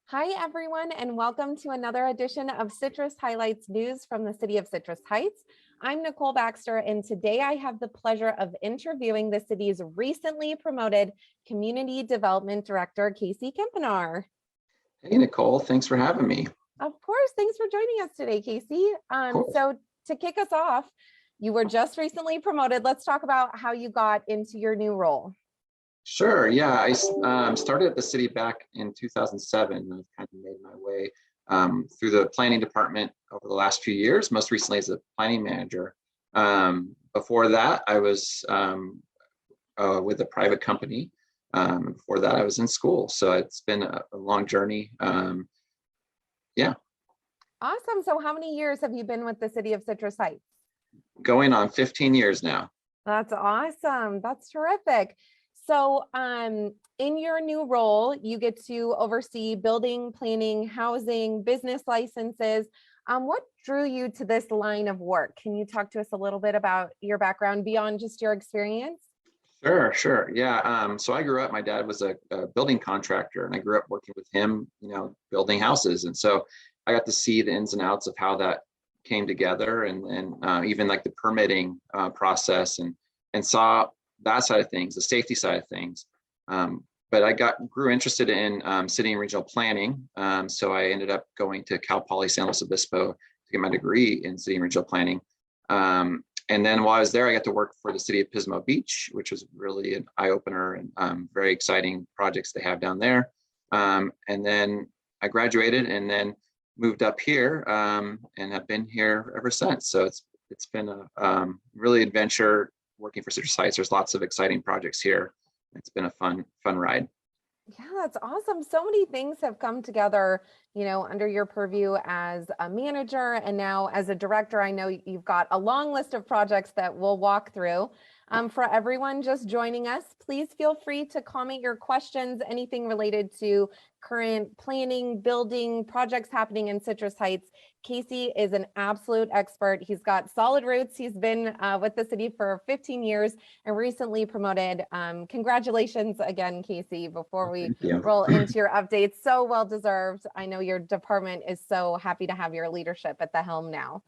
Hi, everyone, and welcome to another edition of Citrus Highlights News from the City of Citrus Heights. I'm Nicole Baxter, and today I have the pleasure of interviewing the city's recently promoted Community Development Director, Casey Kempenaar. Hey, Nicole, thanks for having me. Of course, thanks for joining us today, Casey. So to kick us off, you were just recently promoted. Let's talk about how you got into your new role. Sure. Yeah, I started at the city back in 2007. I've kind of made my way through the planning department over the last few years, most recently as a planning manager. Before that, I was with a private company. Before that, I was in school. So it's been a long journey. Yeah. Awesome. So how many years have you been with the City of Citrus Heights? Going on 15 years now. That's awesome. That's terrific. So in your new role, you get to oversee building, planning, housing, business licenses. What drew you to this line of work? Can you talk to us a little bit about your background beyond just your experience? Sure. Yeah. So I grew up, my dad was a building contractor, and I grew up working with him, building houses. And so I got to see the ins and outs of how that came together, and even like the permitting process, and saw that side of things, the safety side of things. But I grew interested in city and regional planning. So I ended up going to Cal Poly San Luis Obispo to get my degree in city and regional planning. And then while I was there, I got to work for the city of Pismo Beach, which was really an eye opener, and very exciting projects they have down there. And then I graduated and then moved up here, and have been here ever since. So it's been a really adventure working for Citrus Heights. There's lots of exciting projects here. It's been a fun ride. Yeah, that's awesome. So many things have come together, under your purview as a manager and now as a director. I know you've got a long list of projects that we'll walk through. For everyone just joining us, please feel free to comment your questions, anything related to current planning, building, projects happening in Citrus Heights. Casey is an absolute expert. He's got solid roots. He's been with the city for 15 years and recently promoted. Congratulations again, Casey, before we roll into your updates. So well deserved. I know your department is so happy to have your leadership at the helm now.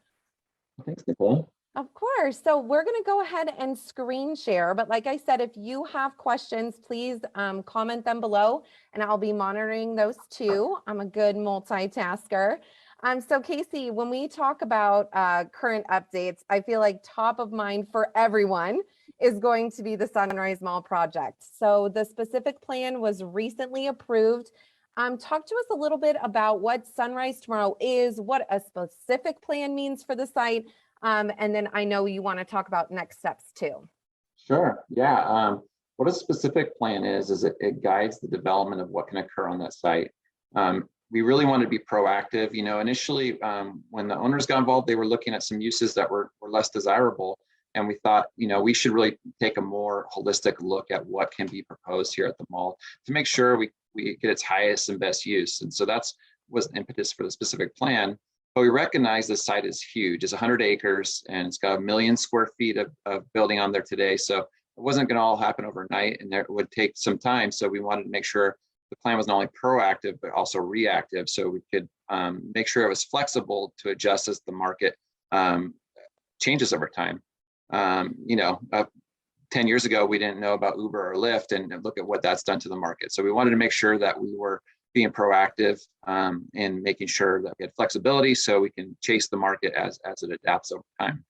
Thanks, Nicole. Of course. So we're going to go ahead and screen share. But like I said, if you have questions, please comment them below, and I'll be monitoring those too. I'm a good multitasker. So Casey, when we talk about current updates, I feel like top of mind for everyone is going to be the Sunrise Mall project. So the specific plan was recently approved. Talk to us a little bit about what Sunrise Tomorrow is, what a specific plan means for the site. And then I know you want to talk about next steps too. Sure. Yeah. What a specific plan is it guides the development of what can occur on that site. We really want to be proactive. Initially, when the owners got involved, they were looking at some uses that were less desirable. And we thought, we should really take a more holistic look at what can be proposed here at the mall to make sure we get its highest and best use. And so was the impetus for the specific plan. But we recognize this site is huge. It's 100 acres, and it's got 1 million square feet of building on there today. So it wasn't going to all happen overnight, and it would take some time. So we wanted to make sure the plan was not only proactive, but also reactive. So we could make sure it was flexible to adjust as the market changes over time. 10 years ago, we didn't know about Uber or Lyft, and look at what that's done to the market. So we wanted to make sure that we were being proactive and making sure that we had flexibility so we can chase the market as it adapts over time.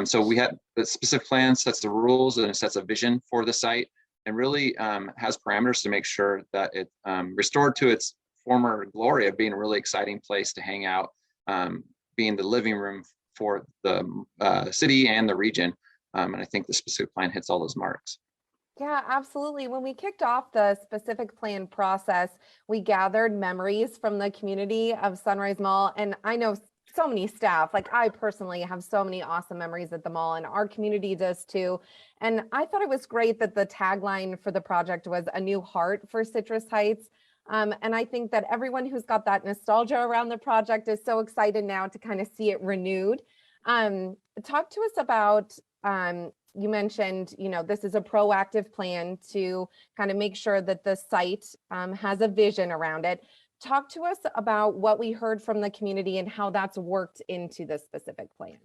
So we had the specific plan sets the rules and it sets a vision for the site, and really has parameters to make sure that it restored to its former glory of being a really exciting place to hang out, being the living room for the city and the region. And I think the specific plan hits all those marks. Yeah, absolutely. When we kicked off the specific plan process, we gathered memories from the community of Sunrise Mall. And I know so many staff, like I personally have so many awesome memories at the mall, and our community does too. And I thought it was great that the tagline for the project was "A New Heart for Citrus Heights." And I think that everyone who's got that nostalgia around the project is so excited now to kind of see it renewed. Talk to us about you mentioned, this is a proactive plan to kind of make sure that the site has a vision around it. talk to us about what we heard from the community and how that's worked into this specific plan.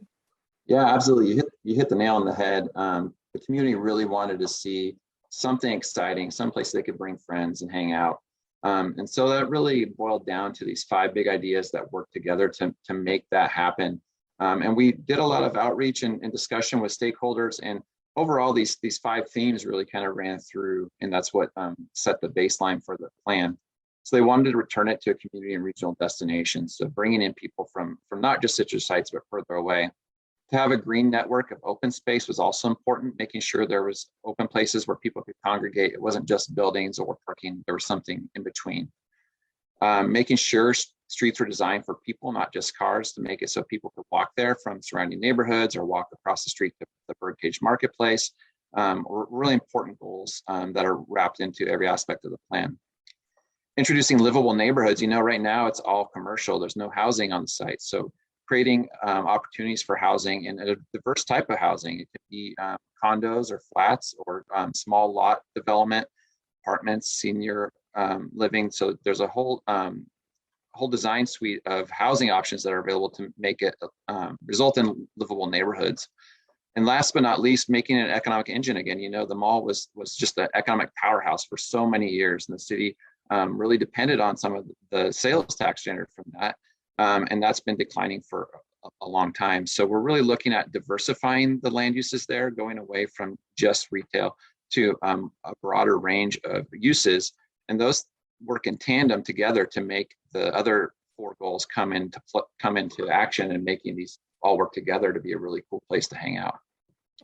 Yeah, absolutely. You hit the nail on the head. The community really wanted to see something exciting, someplace they could bring friends and hang out. And so that really boiled down to these 5 big ideas that work together to make that happen. And we did a lot of outreach and discussion with stakeholders, and overall these 5 themes really kind of ran through, and that's what set the baseline for the plan. So they wanted to return it to a community and regional destination. So bringing in people from not just citrus sites, but further away. To have a green network of open space was also important, making sure there was open places where people could congregate. It wasn't just buildings or parking, there was something in between. Making sure streets were designed for people, not just cars, to make it so people could walk there from surrounding neighborhoods or walk across the street to the Birdcage Marketplace. Really important goals that are wrapped into every aspect of the plan. Introducing livable neighborhoods. Right now it's all commercial. There's no housing on the site. So creating opportunities for housing and a diverse type of housing. It could be condos or flats or small lot development, apartments, senior living. So there's a whole design suite of housing options that are available to make it result in livable neighborhoods. And last but not least, making it an economic engine again. The mall was just an economic powerhouse for so many years, and the city really depended on some of the sales tax generated from that. And that's been declining for a long time. So we're really looking at diversifying the land uses there, going away from just retail to a broader range of uses. And those work in tandem together to make the other 4 goals come into action, and making these all work together to be a really cool place to hang out.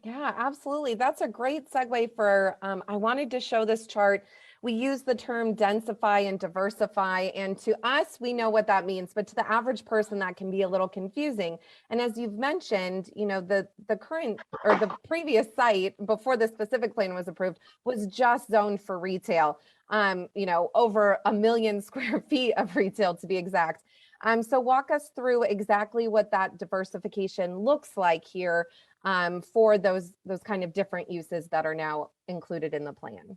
Yeah, absolutely. That's a great segue for, I wanted to show this chart. We use the term densify and diversify, and to us, we know what that means, but to the average person, that can be a little confusing. And as you've mentioned, the current or the previous site before the specific plan was approved was just zoned for retail, over 1 million square feet of retail to be exact. So walk us through exactly what that diversification looks like here for those kind of different uses that are now included in the plan.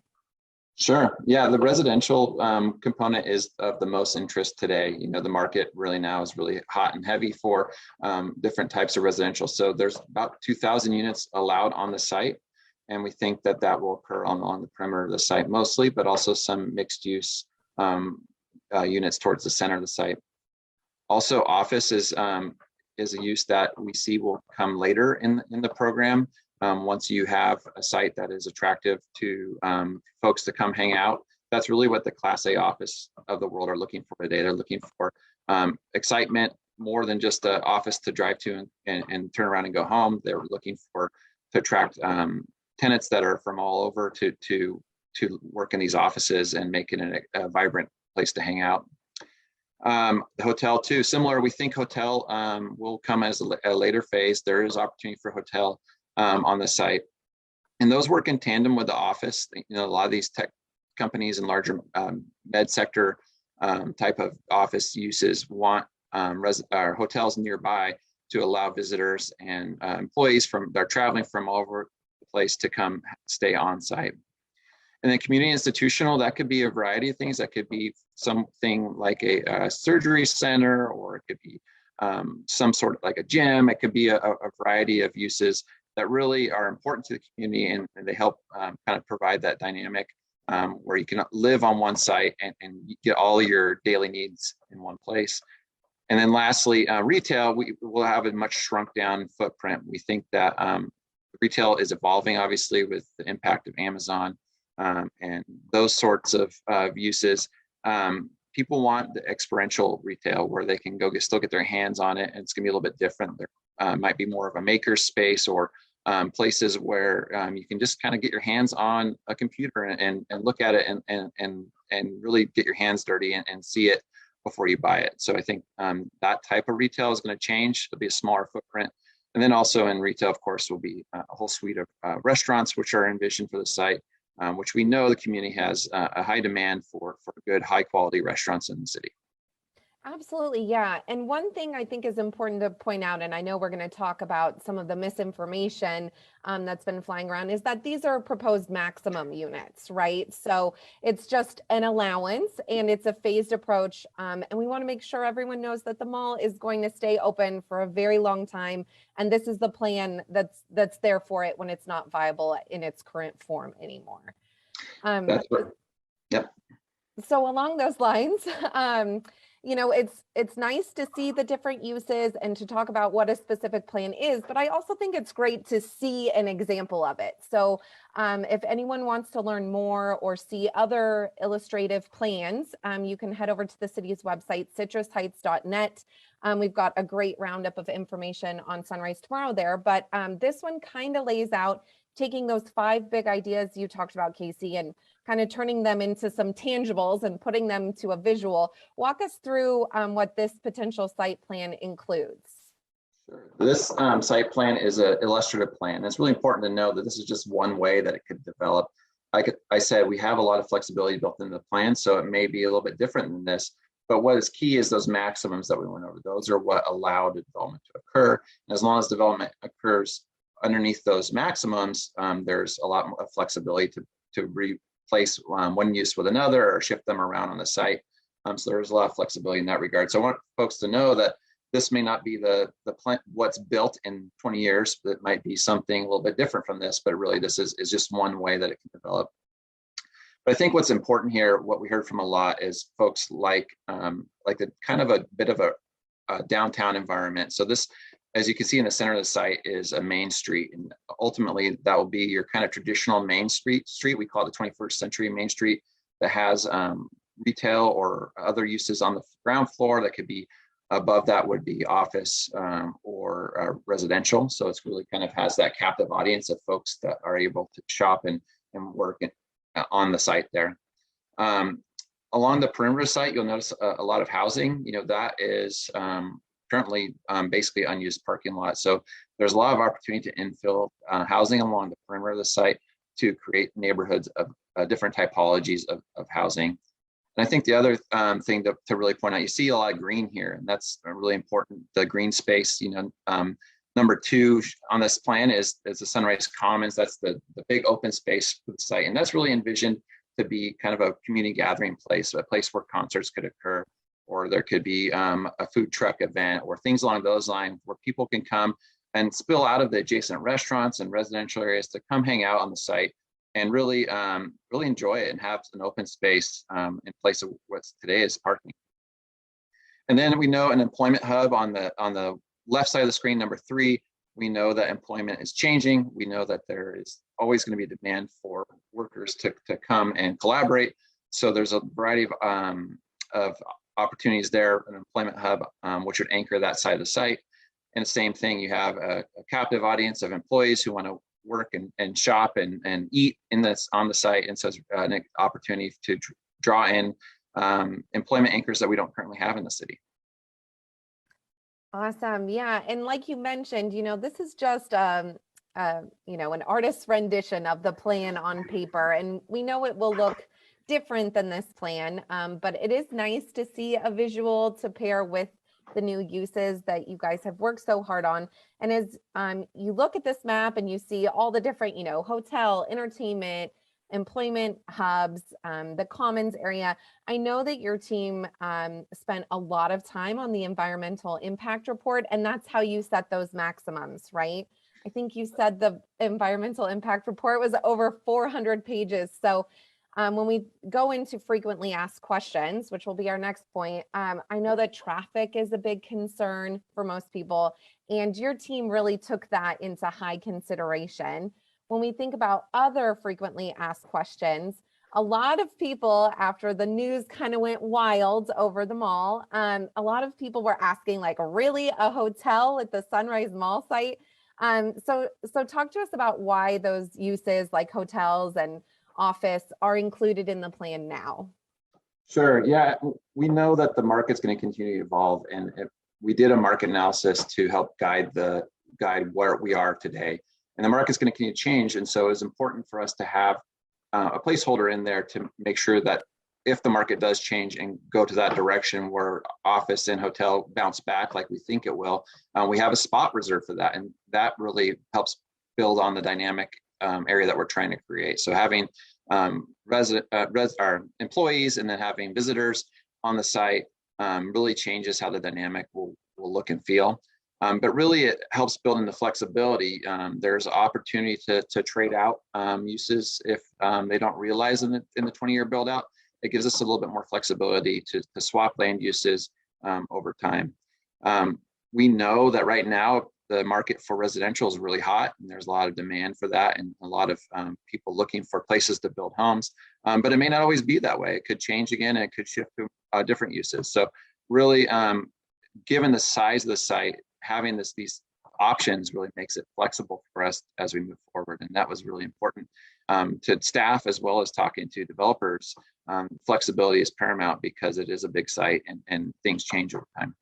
Sure. Yeah, the residential component is of the most interest today. The market really now is really hot and heavy for different types of residential. So there's about 2,000 units allowed on the site. And we think that will occur on the perimeter of the site mostly, but also some mixed use units towards the center of the site. Also, office is a use that we see will come later in the program. Once you have a site that is attractive to folks to come hang out, that's really what the Class A office of the world are looking for today. They're looking for excitement more than just an office to drive to and turn around and go home. They're looking to attract tenants that are from all over to work in these offices and make it a vibrant place to hang out. The hotel too, similar. We think hotel will come as a later phase. There is opportunity for hotel on the site, and those work in tandem with the office. A lot of these tech companies and larger med sector type of office uses want hotels nearby to allow visitors and employees that are traveling from all over the place to come stay on site. And then community institutional, that could be a variety of things. That could be something like a surgery center, or it could be some sort of like a gym. It could be a variety of uses that really are important to the community, and they help kind of provide that dynamic where you can live on one site and get all your daily needs in one place. And then lastly, retail, we will have a much shrunk down footprint. We think that retail is evolving, obviously, with the impact of Amazon and those sorts of uses. People want the experiential retail where they can still get their hands on it, and it's gonna be a little bit different. There might be more of a maker space, or places where you can just kind of get your hands on a computer and look at it and really get your hands dirty and see it before you buy it. So I think that type of retail is going to change. It'll be a smaller footprint. And then also in retail, of course, will be a whole suite of restaurants, which are envisioned for the site, which we know the community has a high demand for good, high quality restaurants in the city. Absolutely, yeah. And one thing I think is important to point out, and I know we're going to talk about some of the misinformation that's been flying around, is that these are proposed maximum units, right? So it's just an allowance and it's a phased approach. And we want to make sure everyone knows that the mall is going to stay open for a very long time. And this is the plan that's there for it when it's not viable in its current form anymore. Um, That's what, yep. so along those lines, it's nice to see the different uses and to talk about what a specific plan is, but I also think it's great to see an example of it. So if anyone wants to learn more or see other illustrative plans, you can head over to the city's website, citrusheights.net. We've got a great roundup of information on Sunrise Tomorrow there, but this one kind of lays out taking those 5 big ideas you talked about, Casey, and kind of turning them into some tangibles and putting them to a visual. Walk us through what this potential site plan includes. Sure. This site plan is an illustrative plan. It's really important to know that this is just one way that it could develop. Like I said, we have a lot of flexibility built into the plan, so it may be a little bit different than this. But what is key is those maximums that we went over. Those are what allow development to occur. And as long as development occurs underneath those maximums, there's a lot more flexibility to replace one use with another or shift them around on the site. So there's a lot of flexibility in that regard. So I want folks to know that this may not be the plan, what's built in 20 years, but it might be something a little bit different from this, but really this is just one way that it can develop. But I think what's important here, what we heard from a lot is folks like the kind of a bit of a downtown environment. So this, as you can see in the center of the site, is a main street. And ultimately that will be your kind of traditional main street. We call it the 21st century Main Street, that has retail or other uses on the ground floor. That could be above, that would be office or residential. So it's really kind of has that captive audience of folks that are able to shop and work on the site there. Along the perimeter site, you'll notice a lot of housing. That is currently basically unused parking lot. So there's a lot of opportunity to infill housing along the perimeter of the site to create neighborhoods of different typologies of housing. And I think the other thing to really point out, you see a lot of green here, and that's really important. The green space, number 2 on this plan is the Sunrise Commons. That's the big open space for the site. And that's really envisioned to be kind of a community gathering place, a place where concerts could occur, or there could be a food truck event or things along those lines where people can come and spill out of the adjacent restaurants and residential areas to come hang out on the site and really enjoy it and have an open space in place of what's today is parking. And then we know an employment hub on the left side of the screen, number 3, we know that employment is changing. We know that there is always going to be a demand for workers to come and collaborate. So there's a variety of opportunities there, an employment hub, which would anchor that side of the site. And the same thing, you have a captive audience of employees who want to work and shop and eat on the site. And so it's an opportunity to draw in employment anchors that we don't currently have in the city. Awesome. Yeah. And like you mentioned, this is just, an artist's rendition of the plan on paper. And we know it will look different than this plan, but it is nice to see a visual to pair with the new uses that you guys have worked so hard on. And as you look at this map and you see all the different, hotel, entertainment, employment hubs, the commons area, I know that your team spent a lot of time on the environmental impact report, and that's how you set those maximums, right? I think you said the environmental impact report was over 400 pages. So when we go into frequently asked questions, which will be our next point, I know that traffic is a big concern for most people, and your team really took that into high consideration. When we think about other frequently asked questions, a lot of people, after the news kind of went wild over the mall, a lot of people were asking, like, really, a hotel at the Sunrise Mall site? So talk to us about why those uses like hotels and office are included in the plan now. Sure. Yeah, we know that the market's going to continue to evolve, and we did a market analysis to help guide where we are today. And the market's going to continue to change, and so it's important for us to have a placeholder in there to make sure that if the market does change and go to that direction where office and hotel bounce back like we think it will, we have a spot reserved for that. And that really helps build on the dynamic area that we're trying to create. So having our employees and then having visitors on the site really changes how the dynamic will look and feel. But really it helps build in the flexibility. There's opportunity to trade out uses if they don't realize in the 20-year build out. It gives us a little bit more flexibility to swap land uses over time. We know that right now the market for residential is really hot, and there's a lot of demand for that, and a lot of people looking for places to build homes. But it may not always be that way. It could change again, and it could shift to different uses. So really, given the size of the site, having these options really makes it flexible for us as we move forward. And that was really important to staff as well as talking to developers. Flexibility is paramount because it is a big site and things change over time.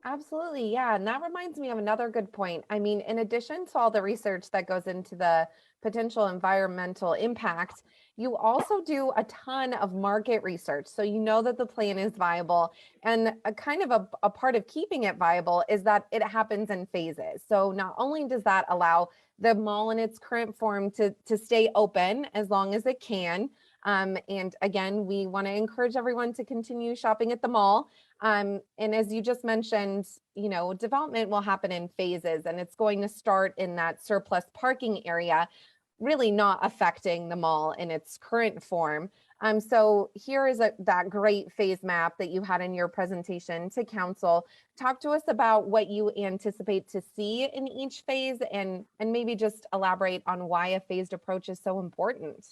Absolutely. Yeah. And that reminds me of another good point. I mean, in addition to all the research that goes into the potential environmental impact, you also do a ton of market research. So you know that the plan is viable, and a kind of a part of keeping it viable is that it happens in phases. So not only does that allow the mall in its current form to stay open as long as it can. And again, we want to encourage everyone to continue shopping at the mall. And as you just mentioned, you know, development will happen in phases, and it's going to start in that surplus parking area, really not affecting the mall in its current form. So here is that great phase map that you had in your presentation to council. Talk to us about what you anticipate to see in each phase, and maybe just elaborate on why a phased approach is so important.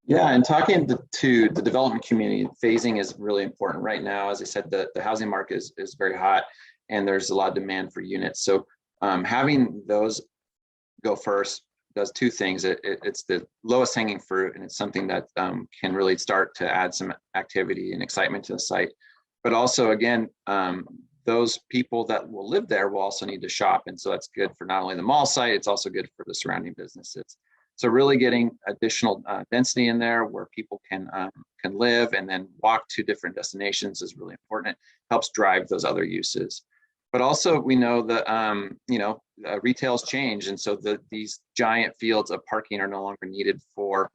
Yeah, and talking to the development community, phasing is really important right now. As I said, the housing market is very hot, and there's a lot of demand for units. So having those go first does two things. It's the lowest hanging fruit, and it's something that can really start to add some activity and excitement to the site. But also, again, those people that will live there will also need to shop. And so that's good for not only the mall site, it's also good for the surrounding businesses. So really getting additional density in there where people can live and then walk to different destinations is really important. It helps drive those other uses. But also we know that retail's change, and so these giant fields of parking are no longer needed for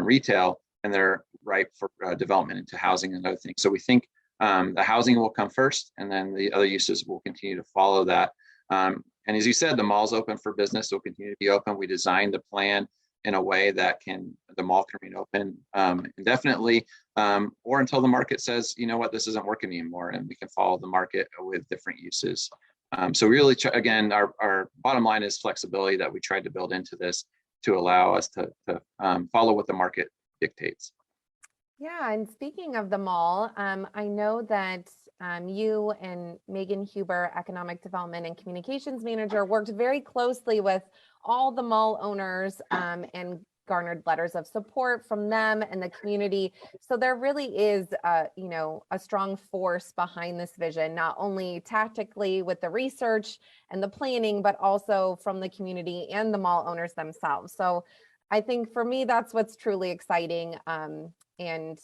retail, and they're ripe for development into housing and other things. So we think the housing will come first, and then the other uses will continue to follow that. And as you said, the mall's open for business, will continue to be open. We designed the plan in a way that the mall can remain open indefinitely, or until the market says, you know what, this isn't working anymore, and we can follow the market with different uses. So really, again, our bottom line is flexibility that we tried to build into this to allow us to follow what the market dictates. Yeah, and speaking of the mall, I know that you and Megan Huber, Economic Development and Communications Manager, worked very closely with all the mall owners and garnered letters of support from them and the community. So there really is, a strong force behind this vision, not only tactically with the research and the planning, but also from the community and the mall owners themselves. So I think for me, that's what's truly exciting and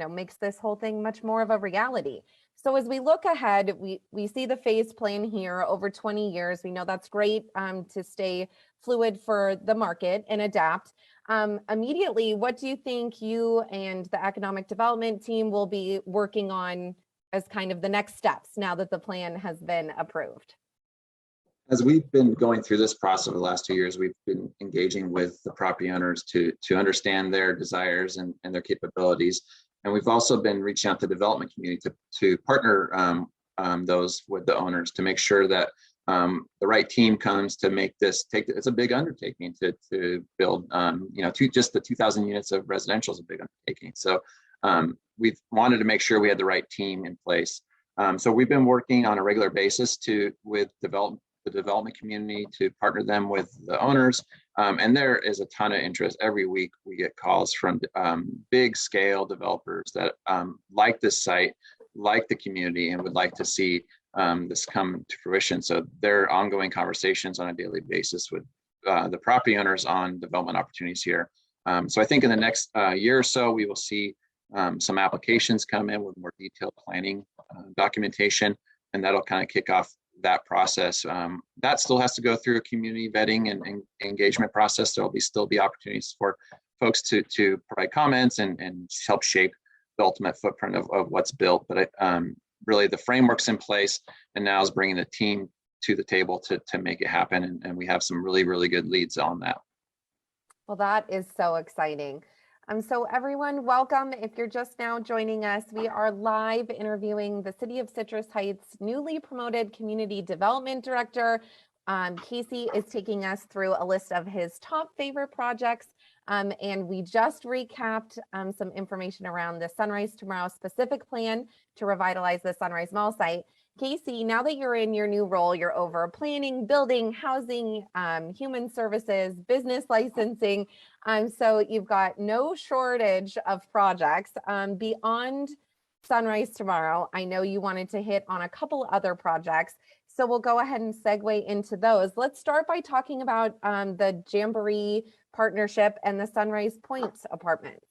makes this whole thing much more of a reality. So as we look ahead, we see the phase plan here over 20 years. We know that's great to stay fluid for the market and adapt. Immediately, what do you think you and the economic development team will be working on as kind of the next steps now that the plan has been approved? As we've been going through this process over the last 2 years, we've been engaging with the property owners to understand their desires and their capabilities. And we've also been reaching out to the development community to partner those with the owners to make sure that the right team comes to make this it's a big undertaking to build, just the 2,000 units of residential is a big undertaking. So we've wanted to make sure we had the right team in place. So we've been working on a regular basis with the development community to partner them with the owners. And there is a ton of interest. Every week we get calls from big scale developers that like this site, like the community, and would like to see this come to fruition. So there are ongoing conversations on a daily basis with the property owners on development opportunities here. So I think in the next year or so, we will see some applications come in with more detailed planning documentation, and that'll kind of kick off that process. That still has to go through a community vetting and engagement process. There'll still be opportunities for folks to provide comments and help shape the ultimate footprint of what's built. But really the framework's in place, and now is bringing the team to the table to make it happen. And we have some really, really good leads on that. Well, that is so exciting. So everyone, welcome. If you're just now joining us, we are live interviewing the City of Citrus Heights newly promoted Community Development Director. Casey is taking us through a list of his top favorite projects. And we just recapped some information around the Sunrise Tomorrow specific plan to revitalize the Sunrise Mall site. Casey, now that you're in your new role, you're over planning, building, housing, human services, business licensing. So you've got no shortage of projects. Beyond Sunrise Tomorrow, I know you wanted to hit on a couple other projects. So we'll go ahead and segue into those. Let's start by talking about the Jamboree partnership and the Sunrise Point apartments.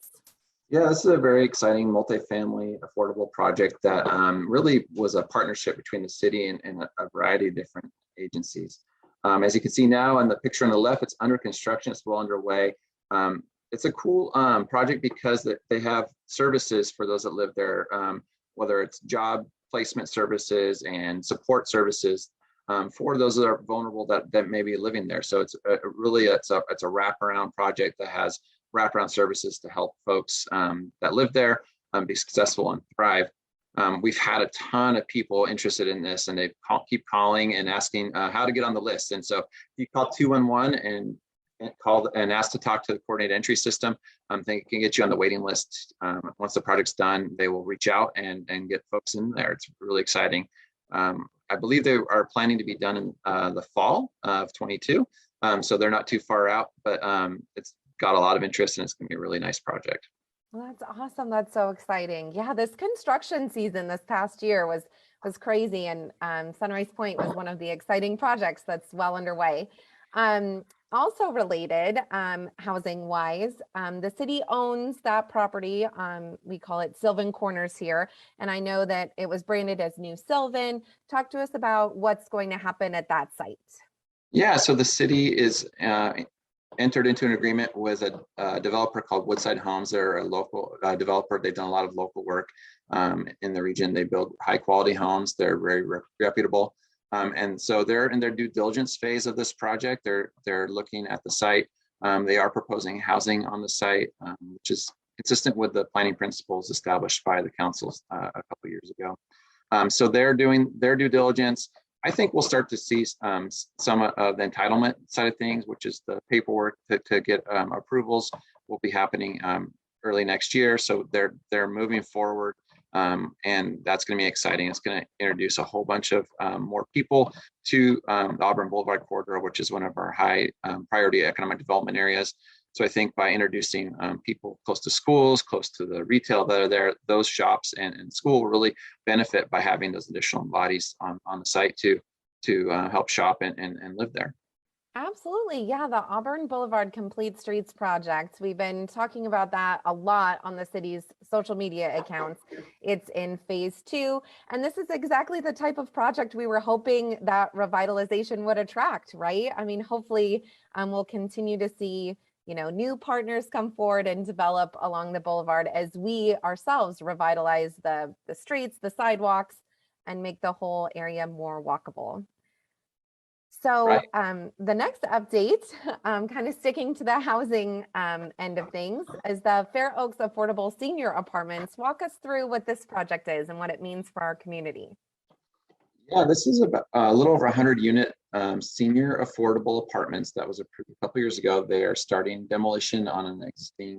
Yeah, this is a very exciting multifamily affordable project that really was a partnership between the city and a variety of different agencies. As you can see now in the picture on the left, it's under construction, it's well underway. It's a cool project because they have services for those that live there, whether it's job placement services and support services for those that are vulnerable that may be living there. So it's a wraparound project that has wraparound services to help folks that live there be successful and thrive. We've had a ton of people interested in this, and they keep calling and asking how to get on the list. And so if you call 211 and call and ask to talk to the coordinated entry system, they can get you on the waiting list. Once the project's done, they will reach out and get folks in there. It's really exciting. I believe they are planning to be done in the fall of 22. So they're not too far out, but it's got a lot of interest, and it's going to be a really nice project. Well, that's awesome. That's so exciting. Yeah, this construction season this past year was crazy, and Sunrise Point was one of the exciting projects that's well underway. Also related, housing wise, the city owns that property. We call it Sylvan Corners here. And I know that it was branded as New Sylvan. Talk to us about what's going to happen at that site. Yeah, so the city is entered into an agreement with a developer called Woodside Homes. They're a local developer. They've done a lot of local work in the region. They build high quality homes. They're very reputable. And so they're in their due diligence phase of this project. They're looking at the site. They are proposing housing on the site, which is consistent with the planning principles established by the councils a couple years ago. So they're doing their due diligence. I think we'll start to see some of the entitlement side of things, which is the paperwork to get approvals, will be happening early next year. So they're moving forward. And that's going to be exciting. It's going to introduce a whole bunch of more people to the Auburn Boulevard corridor, which is one of our high priority economic development areas. So I think by introducing people close to schools, close to the retail that are there, those shops and school will really benefit by having those additional bodies on the site to help shop and live there. Absolutely. Yeah, the Auburn Boulevard Complete Streets project. We've been talking about that a lot on the city's social media accounts. It's in phase 2. And this is exactly the type of project we were hoping that revitalization would attract, right? I mean, hopefully we'll continue to see, new partners come forward and develop along the boulevard as we ourselves revitalize the streets, the sidewalks, and make the whole area more walkable. So right. The next update, kind of sticking to the housing end of things, is the Fair Oaks Affordable Senior Apartments. Walk us through what this project is and what it means for our community. Yeah, this is about a little over 100 unit senior affordable apartments that was approved a couple years ago. They are starting demolition on an existing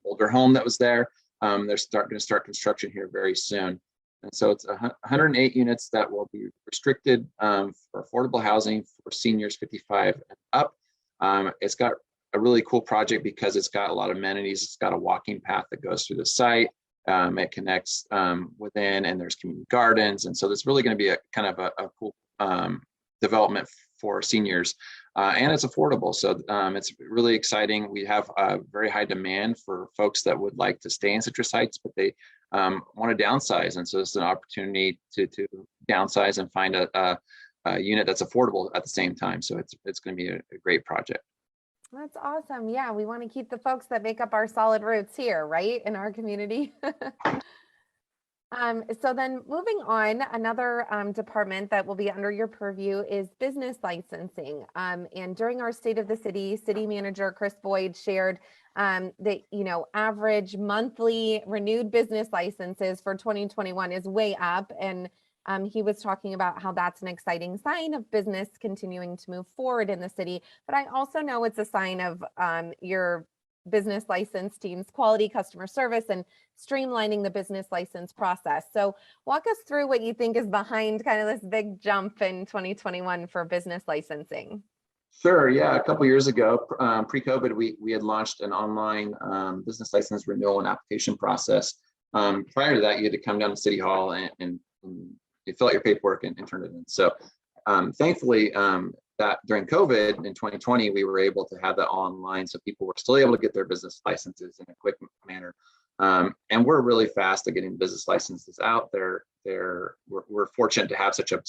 older home that was there. They're going to start construction here very soon. And so it's 108 units that will be restricted for affordable housing for seniors 55 and up. It's got a really cool project because it's got a lot of amenities. It's got a walking path that goes through the site. It connects within, and there's community gardens. And so there's really going to be a kind of a cool development for seniors. and it's affordable. So it's really exciting. We have a very high demand for folks that would like to stay in Citrus Heights, but they want to downsize. And so it's an opportunity to downsize and find a unit that's affordable at the same time. So it's going to be a great project. That's awesome. Yeah, we want to keep the folks that make up our solid roots here, right, in our community. So then moving on, another department that will be under your purview is business licensing. And during our State of the City Manager Chris Boyd shared that, average monthly renewed business licenses for 2021 is way up. And he was talking about how that's an exciting sign of business continuing to move forward in the city. But I also know it's a sign of your business license team's quality customer service and streamlining the business license process. So walk us through what you think is behind kind of this big jump in 2021 for business licensing. Sure. Yeah. A couple of years ago, pre-COVID, we had launched an online business license renewal and application process. Prior to that, you had to come down to City Hall and you fill out your paperwork and turn it in. So thankfully, that during COVID in 2020, we were able to have that online, so people were still able to get their business licenses in a quick manner. And we're really fast at getting business licenses out there. We're fortunate to have such a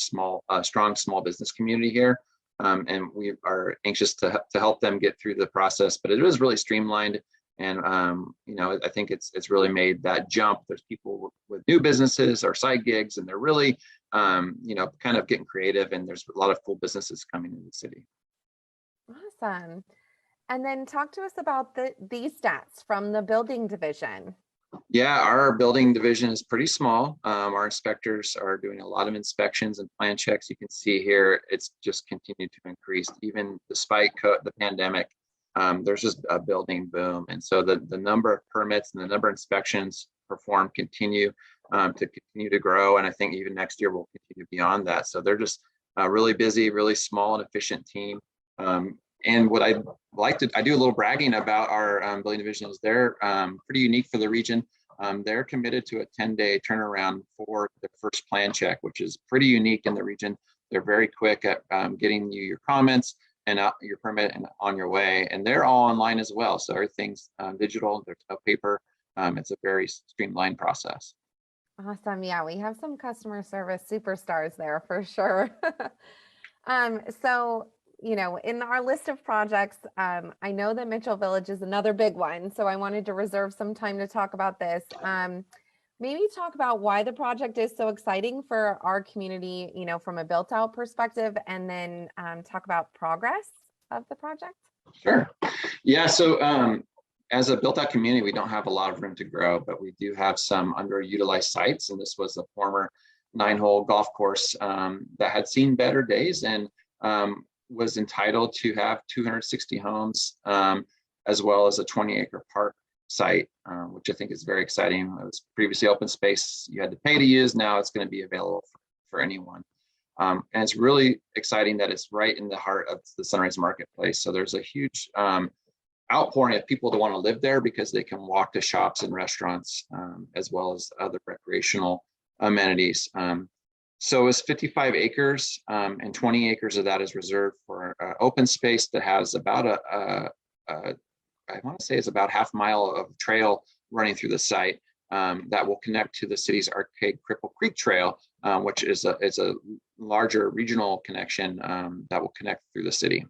strong small business community here, and we are anxious to help them get through the process. But it is really streamlined, and I think it's really made that jump. There's people with new businesses or side gigs, and they're really kind of getting creative, and there's a lot of cool businesses coming into the city. Awesome. And then talk to us about these stats from the building division. Yeah, our building division is pretty small. Our inspectors are doing a lot of inspections and plan checks. You can see here, it's just continued to increase, even despite the pandemic. There's just a building boom. And so the number of permits and the number of inspections performed continue to grow. And I think even next year we'll continue beyond that. So they're just really busy, really small and efficient team. And what I do a little bragging about our building division is they're pretty unique for the region. They're committed to a 10-day turnaround for the first plan check, which is pretty unique in the region. They're very quick at getting you your comments and out your permit and on your way. And they're all online as well. So everything's digital, there's no paper. It's a very streamlined process. Awesome. Yeah, we have some customer service superstars there for sure. So, in our list of projects, I know that Mitchell Village is another big one. So I wanted to reserve some time to talk about this. Maybe talk about why the project is so exciting for our community, from a built out perspective, and then talk about progress of the project. Sure. Yeah. So as a built out community, we don't have a lot of room to grow, but we do have some underutilized sites. And this was a former 9-hole golf course that had seen better days and was entitled to have 260 homes, as well as a 20-acre park site, which I think is very exciting. It was previously open space you had to pay to use. Now it's going to be available for anyone. And it's really exciting that it's right in the heart of the Sunrise Marketplace. So there's a huge outpouring of people that want to live there because they can walk to shops and restaurants, as well as other recreational amenities. So it's 55 acres, and 20 acres of that is reserved for open space that has about I want to say it's about half mile of trail running through the site that will connect to the city's Arcade Cripple Creek Trail, which is a larger regional connection that will connect through the city.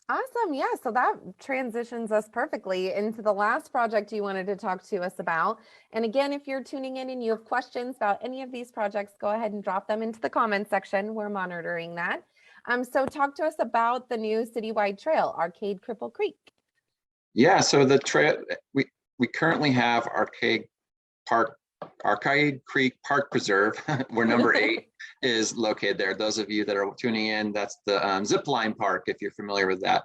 Awesome. Yeah. So that transitions us perfectly into the last project you wanted to talk to us about. And again, if you're tuning in and you have questions about any of these projects, go ahead and drop them into the comments section. We're monitoring that. So talk to us about the new citywide trail, Arcade Cripple Creek. Yeah. So the trail, we currently have Arcade Creek Park Preserve, where number 8 is located there. Those of you that are tuning in, that's the zip line park, if you're familiar with that.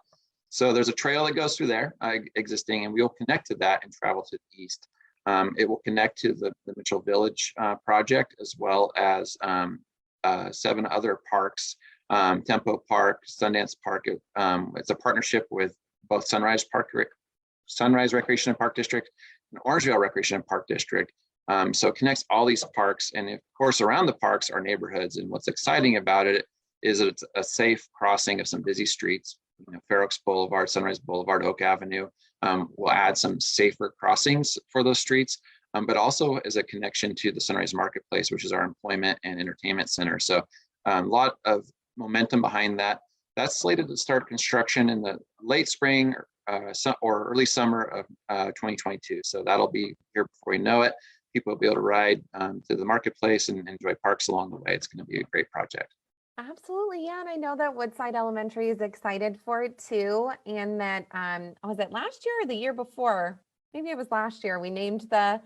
So there's a trail that goes through there existing, and we'll connect to that and travel to the east. It will connect to the Mitchell Village project, as well as 7 other parks, Tempo Park, Sundance Park. It's a partnership with both Sunrise Recreation and Park District and Orangevale Recreation and Park District. So it connects all these parks, and of course around the parks are neighborhoods. And what's exciting about it is that it's a safe crossing of some busy streets. Fair Oaks Boulevard, Sunrise Boulevard, Oak Avenue. We'll add some safer crossings for those streets, but also as a connection to the Sunrise Marketplace, which is our employment and entertainment center. So a lot of momentum behind that. That's slated to start construction in the late spring or early summer of 2022. So that'll be here before we know it. People will be able to ride to the marketplace and enjoy parks along the way. It's going to be a great project. Absolutely. Yeah. And I know that Woodside Elementary is excited for it too. And that, was it last year or the year before? Maybe it was last year. We named the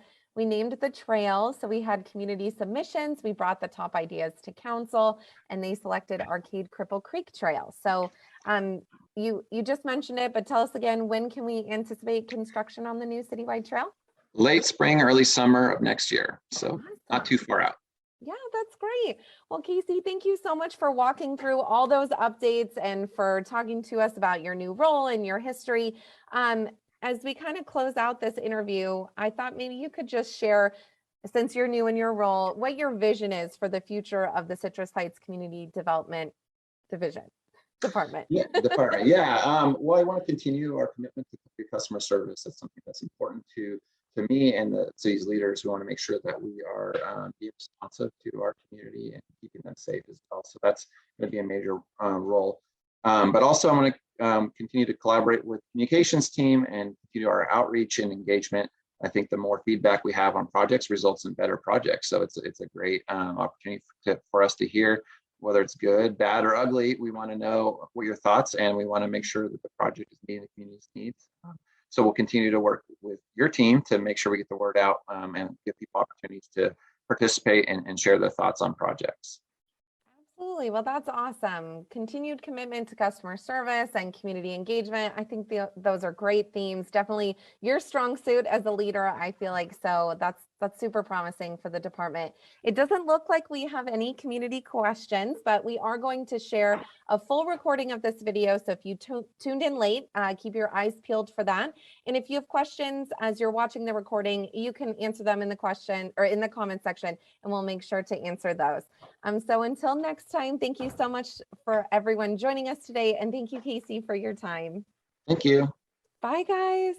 trail. So we had community submissions. We brought the top ideas to council and they selected Arcade Cripple Creek Trail. So you just mentioned it, but tell us again, when can we anticipate construction on the new citywide trail? Late spring, early summer of next year. So Awesome. Not too far out. Yeah, that's great. Well, Casey, thank you so much for walking through all those updates and for talking to us about your new role and your history. As we kind of close out this interview, I thought maybe you could just share, since you're new in your role, what your vision is for the future of the Citrus Heights Community Development Department. Yeah, department. Yeah. Well, I want to continue our commitment to customer service. That's something that's important to me and the city's leaders. We want to make sure that we are being responsive to our community and keeping them safe as well. So that's going to be a major role. But also I want to continue to collaborate with the communications team and continue our outreach and engagement. I think the more feedback we have on projects results in better projects. So it's a great opportunity for us to hear whether it's good, bad, or ugly. We want to know what your thoughts, and we want to make sure that the project is meeting the community's needs. So we'll continue to work with your team to make sure we get the word out and give people opportunities to participate and share their thoughts on projects. Absolutely. Well, that's awesome. Continued commitment to customer service and community engagement. I think those are great themes. Definitely your strong suit as a leader, I feel like. So that's super promising for the department. It doesn't look like we have any community questions, but we are going to share a full recording of this video. So if you tuned in late, keep your eyes peeled for that. And if you have questions as you're watching the recording, you can answer them in the comment section, and we'll make sure to answer those. So until next time, thank you so much for everyone joining us today. And thank you, Casey, for your time. Thank you. Bye, guys.